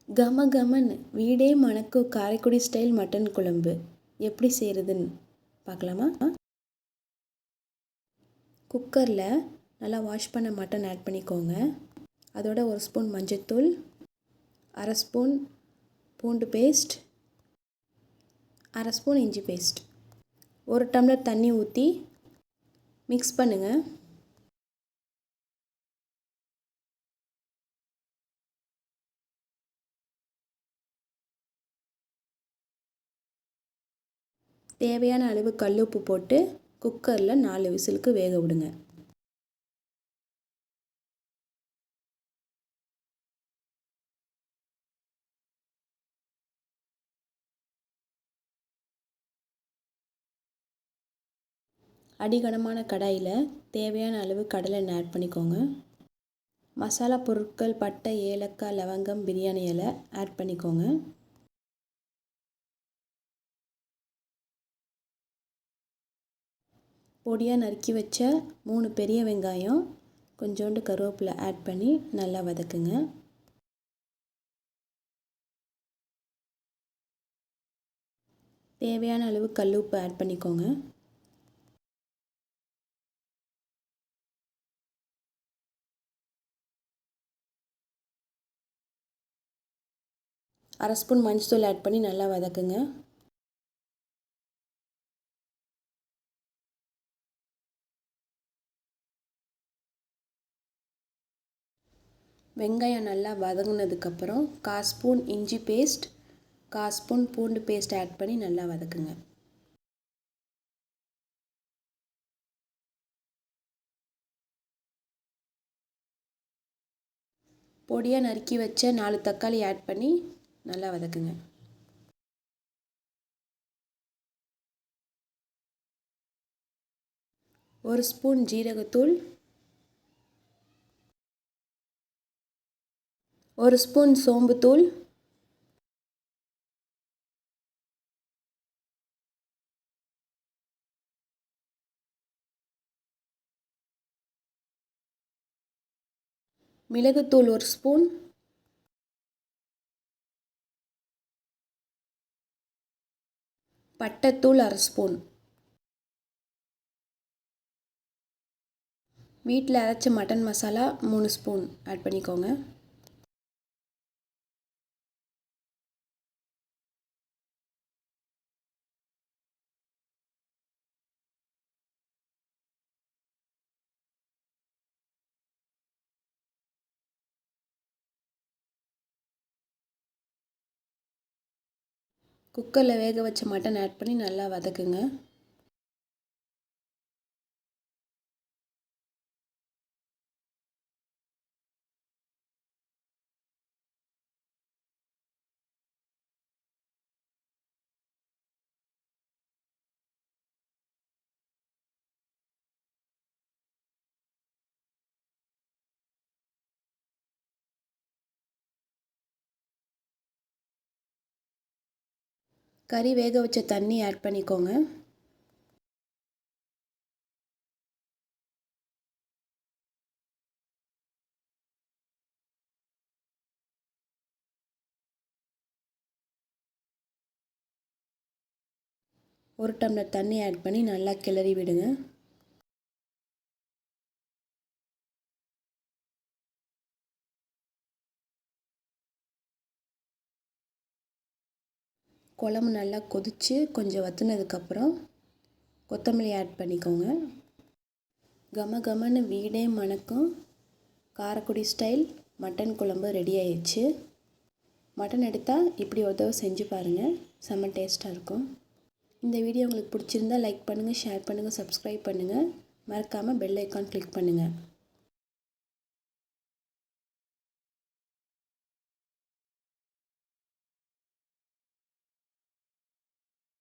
கம கமன்னு வீடே மணக்கும் காரைக்குடி ஸ்டைல் மட்டன் குழம்பு எப்படி செய்கிறதுன்னு பார்க்கலாமா? குக்கரில் நல்லா வாஷ் பண்ண மட்டன் ஆட் பண்ணிக்கோங்க. அதோட 1 ஸ்பூன் மஞ்சள்தூள், 1/2 ஸ்பூன் பூண்டு பேஸ்ட், 1/2 ஸ்பூன் இஞ்சி பேஸ்ட், 1 டம்ளர் தண்ணி ஊற்றி மிக்ஸ் பண்ணுங்கள். தேவையான அளவு கல்லுப்பு போட்டு குக்கரில் 4 விசிலுக்கு வேக விடுங்க. அடிகனமான கடாயில் தேவையான அளவு கடலெண்ணெய் ஆட் பண்ணிக்கோங்க. மசாலா பொருட்கள் பட்டை, ஏலக்காய், லவங்கம், பிரியாணி இலை ஆட் பண்ணிக்கோங்க. பொடியாக நறுக்கி வச்ச 3 பெரிய வெங்காயம், கொஞ்சோண்டு கருவேப்பிலை ஆட் பண்ணி நல்லா வதக்குங்க. தேவையான அளவு கல்லுப்பு ஆட் பண்ணிக்கோங்க. அரை ஸ்பூன் மஞ்சள் ஆட் பண்ணி நல்லா வதக்குங்க. வெங்காயம் நல்லா வதங்கினதுக்கப்புறம் 1/4 ஸ்பூன் இஞ்சி பேஸ்ட், 1/4 ஸ்பூன் பூண்டு பேஸ்ட் ஆட் பண்ணி நல்லா வதக்குங்க. பொடியாக நறுக்கி வச்ச 4 தக்காளி ஆட் பண்ணி நல்லா வதக்குங்க. ஒரு ஸ்பூன் ஜீரகத்தூள், 1 ஸ்பூன் சோம்புத்தூள், மிளகுத்தூள் 1 ஸ்பூன், பட்டைத்தூள் 1/2 ஸ்பூன். வீட்டில் அரைச்ச மட்டன் மசாலா 3 ஸ்பூன் ஆட் பண்ணிக்கோங்க. குக்கரில் வேக வச்ச மட்டன் ஆட் பண்ணி நல்லா வதக்குங்க. கறி வேக வச்ச தண்ணி ஆட் பண்ணிக்கோங்க. ஒரு டம்ளர் தண்ணி ஆட் பண்ணி நல்லா கிளறி விடுங்க. குழம்பு நல்லா கொதித்து கொஞ்சம் வற்றினதுக்கப்புறம் கொத்தமல்லி ஆட் பண்ணிக்கோங்க. கம கமன்னு வீடே மணக்கும் காரைக்குடி ஸ்டைல் மட்டன் குழம்பு ரெடி ஆயிடுச்சு. மட்டன் எடுத்தால் இப்படி ஒரு தடவை செஞ்சு பாருங்கள், செம்ம டேஸ்ட்டாக இருக்கும். இந்த வீடியோ உங்களுக்கு பிடிச்சிருந்தால் லைக் பண்ணுங்கள், ஷேர் பண்ணுங்கள், சப்ஸ்கிரைப் பண்ணுங்கள். மறக்காமல் பெல் ஐக்கான் கிளிக் பண்ணுங்கள்.